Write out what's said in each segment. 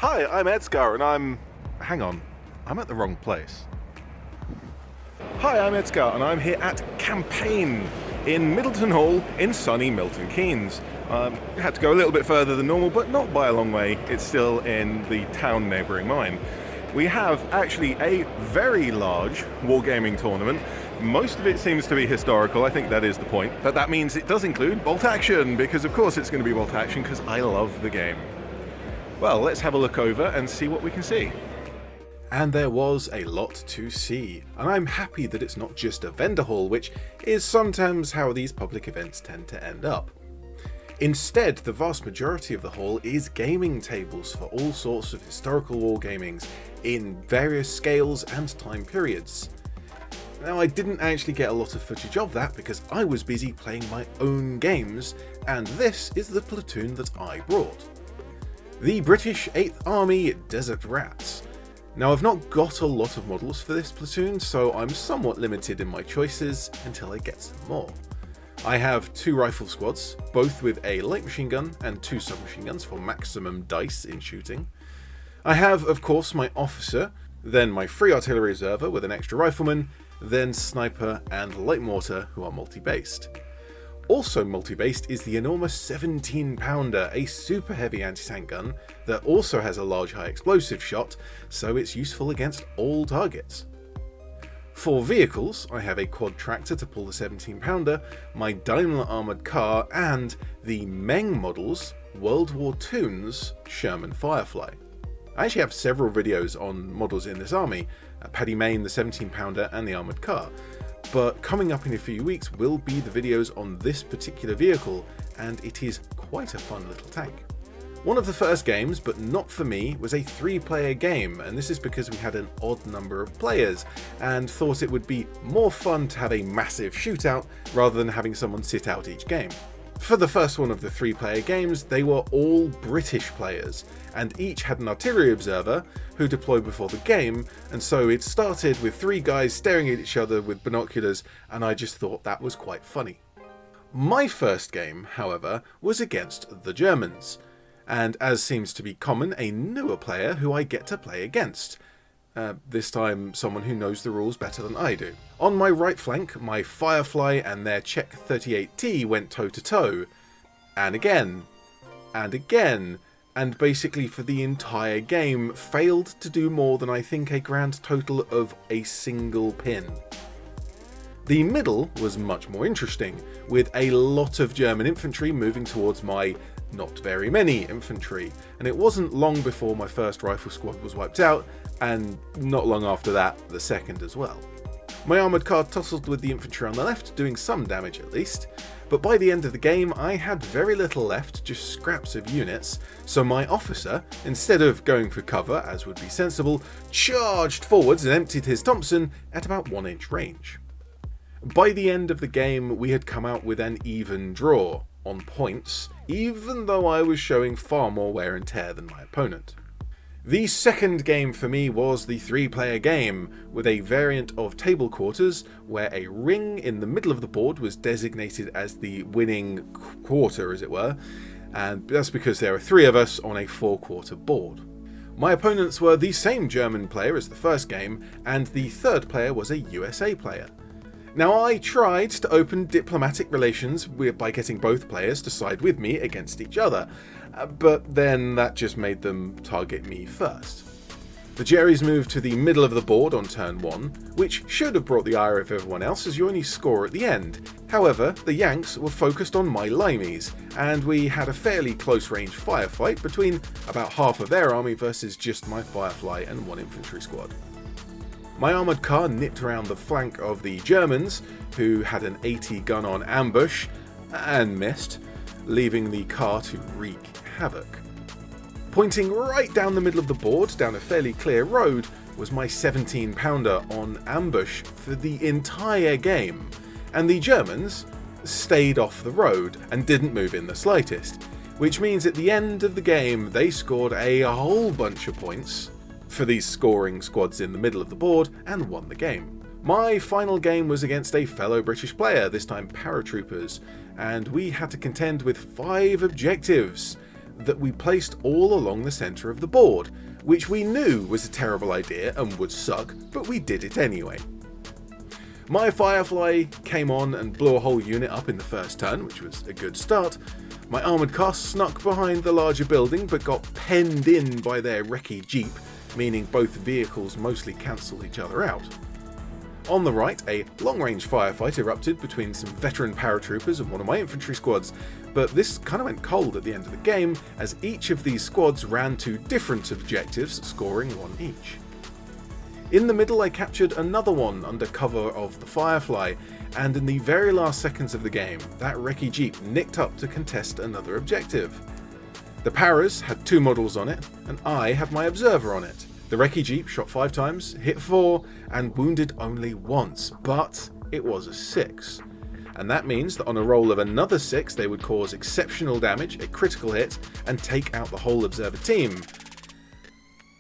Hi, I'm ED-SKaR and hang on, I'm at the wrong place. Hi, I'm ED-SKaR and I'm here at Campaign in Middleton Hall in sunny Milton Keynes. Had to go a little bit further than normal, but not by a long way. It's still in the town neighbouring mine. We have actually a very large wargaming tournament. Most of it seems to be historical. I think that is the point. But that means it does include bolt action, because of course it's going to be bolt action, because I love the game. Well, let's have a look over and see what we can see. And there was a lot to see, and I'm happy that it's not just a vendor hall, which is sometimes how these public events tend to end up. Instead, the vast majority of the hall is gaming tables for all sorts of historical wargamings in various scales and time periods. Now, I didn't actually get a lot of footage of that because I was busy playing my own games, and this is the platoon that I brought. The British 8th Army Desert Rats. Now, I've not got a lot of models for this platoon, so I'm somewhat limited in my choices until I get some more. I have 2 rifle squads, both with a light machine gun and 2 submachine guns for maximum dice in shooting. I have, of course, my officer, then my free artillery reserver with an extra rifleman, then sniper and light mortar, who are multi-based. Also multi-based is the enormous 17-pounder, a super heavy anti-tank gun that also has a large high explosive shot, so it's useful against all targets. For vehicles, I have a quad tractor to pull the 17-pounder, my Daimler armoured car, and the Meng models World War II's Sherman Firefly. I actually have several videos on models in this army, Paddy Mayne, the 17-pounder and the armoured car, but coming up in a few weeks will be the videos on this particular vehicle, and it is quite a fun little tank. One of the first games, but not for me, was a 3-player game, and this is because we had an odd number of players, and thought it would be more fun to have a massive shootout rather than having someone sit out each game. For the first one of the 3-player games, they were all British players, and each had an artillery observer who deployed before the game, and so it started with 3 guys staring at each other with binoculars, and I just thought that was quite funny. My first game, however, was against the Germans, and as seems to be common, a newer player who I get to play against. This time someone who knows the rules better than I do. On my right flank, my Firefly and their Czech 38T went toe to toe, and again, and again, and basically for the entire game failed to do more than I think a grand total of a single pin. The middle was much more interesting, with a lot of German infantry moving towards my not very many infantry, and it wasn't long before my first rifle squad was wiped out, and not long after that, the second as well. My armoured car tussled with the infantry on the left, doing some damage at least, but by the end of the game I had very little left, just scraps of units, so my officer, instead of going for cover as would be sensible, charged forwards and emptied his Thompson at about 1-inch range. By the end of the game we had come out with an even draw, on points, even though I was showing far more wear and tear than my opponent. The second game for me was the 3-player game, with a variant of table quarters where a ring in the middle of the board was designated as the winning quarter, as it were, and that's because there are 3 of us on a 4-quarter board. My opponents were the same German player as the first game, and the third player was a USA player. Now, I tried to open diplomatic relations by getting both players to side with me against each other, but then that just made them target me first. The Jerrys moved to the middle of the board on turn 1, which should have brought the ire of everyone else as you only score at the end. However, the Yanks were focused on my limeys, and we had a fairly close range firefight between about half of their army versus just my Firefly and 1 infantry squad. My armoured car nipped around the flank of the Germans, who had an 80 gun on ambush, and missed, leaving the car to wreak havoc. Pointing right down the middle of the board, down a fairly clear road, was my 17-pounder on ambush for the entire game, and the Germans stayed off the road and didn't move in the slightest, which means at the end of the game they scored a whole bunch of points for these scoring squads in the middle of the board and won the game. My final game was against a fellow British player, this time paratroopers, and we had to contend with 5 objectives. that we placed all along the centre of the board, which we knew was a terrible idea and would suck, but we did it anyway. My Firefly came on and blew a whole unit up in the first turn, which was a good start. My armoured car snuck behind the larger building but got penned in by their wrecky jeep, meaning both vehicles mostly cancelled each other out. On the right, a long-range firefight erupted between some veteran paratroopers and one of my infantry squads, but this kind of went cold at the end of the game as each of these squads ran to different objectives, scoring one each. In the middle I captured another one under cover of the Firefly, and in the very last seconds of the game, that wrecky jeep nicked up to contest another objective. The Paras had 2 models on it, and I had my observer on it. The wrecky jeep shot 5 times, hit 4, and wounded only once, but it was a 6. And that means that on a roll of another 6 they would cause exceptional damage, a critical hit, and take out the whole observer team.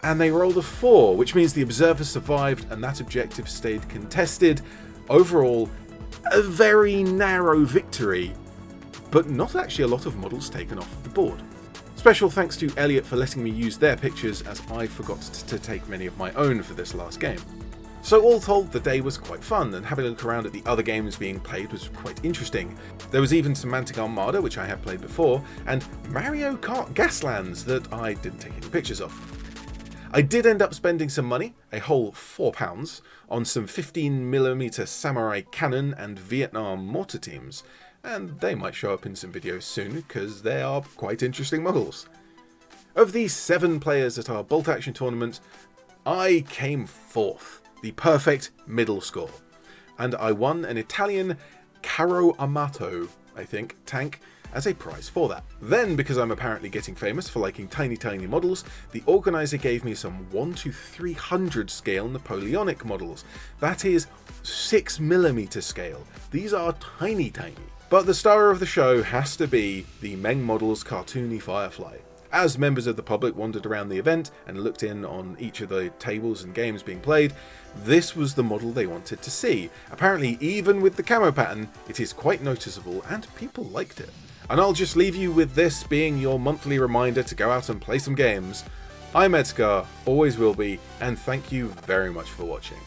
And they rolled a 4, which means the observer survived and that objective stayed contested. Overall, a very narrow victory, but not actually a lot of models taken off of the board. Special thanks to Elliot for letting me use their pictures, as I forgot to take many of my own for this last game. So all told, the day was quite fun, and having a look around at the other games being played was quite interesting. There was even Semantic Armada, which I have played before, and Mario Kart Gaslands that I didn't take any pictures of. I did end up spending some money, a whole £4, on some 15mm Samurai cannon and Vietnam mortar teams, and they might show up in some videos soon because they are quite interesting models. Of the 7 players at our bolt action tournament, I came 4th, the perfect middle score, and I won an Italian Caro Amato, I think, tank as a prize for that. Then, because I'm apparently getting famous for liking tiny models, the organiser gave me some 1:300 scale Napoleonic models. That is 6mm scale. These are tiny. But the star of the show has to be the Meng Models cartoony Firefly. As members of the public wandered around the event and looked in on each of the tables and games being played, this was the model they wanted to see. Apparently, even with the camo pattern, it is quite noticeable and people liked it. And I'll just leave you with this being your monthly reminder to go out and play some games. I'm ED-SKaR, always will be, and thank you very much for watching.